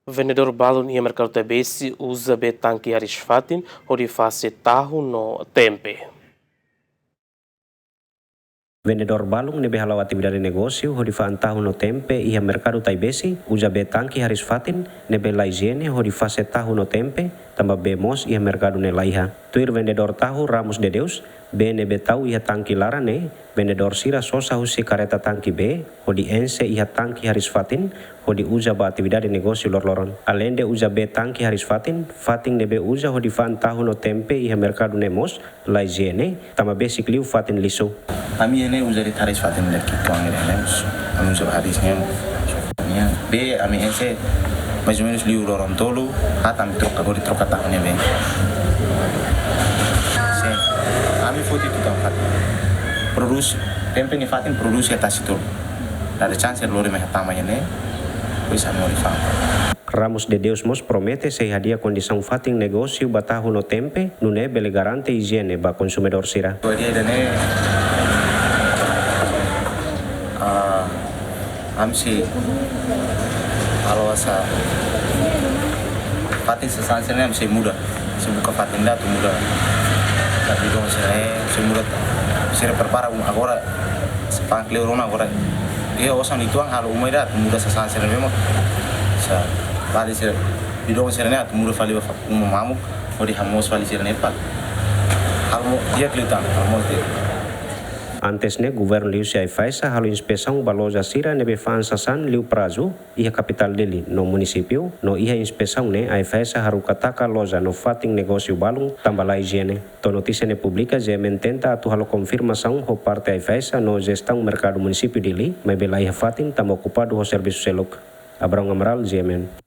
Vendedor balon ia mercado TBS usa betanque arisfatin ou de face tahu no tempe. Vendedor balung nebe halau atividade negócio hodi fa antahu no tempe ia mercado taibesi uja betanque haris fatin nebe la higiene hodi fase tahu no tempe tamba bemos ia mercado ne laiha. Tuir vendedor tahu Ramos de Deus be nebe tahu ia tangki larane vendedor sira sosa husi kareta tangki be hodi ense ia tangki haris fatin hodi uja ba atividade negócio lor-loron. Alende uja be tangki haris fatin nebe uja hodi fa antahu no tempe ia mercado ne mos la higiene tamba basic liu fatin liso. Kami ini usari taris fatin dari kita orang ini, kami usah hadisnya, be kami ese, mais ou menos liu orang tolu, hatam troca bori troca tahunnya be. Kami foto itu tempat, produs, tempe ni fatin produs ya tas itu, ada chance lori mah tamanya ne, bisa mau difaham. Ramos de Deus mos promete se hadia condição fatin negócio batahu no tempe, nune bele garante higiene ba consumidor sira. Dia dene amsi kalau asa fatin sesansennya amsi muda sebuka fatin dah tu muda tapi dong saya muda saya perpara agora sepangkli orang agora dia osang dituang halu umai dah tu muda sesansennya memang sa bali saya bidong saya tu muda fali mamuk odi hamos fali saya nepa halu dia kelihatan halu dia. Antes ne governo liu se faisa halu inspeção baloja sira nebe fansasan liu prazo ia capital dele no município no ia inspeção ne ai faisa haru kataka loja no fating negócio balung tambala higiene to notícia ne publica GMN tenta atu halo confirmação ho parte ai faisa no gestão mercado município dele mas bela ia fating tamo ocupado ho serviço seluk Abrão Amaral GMN.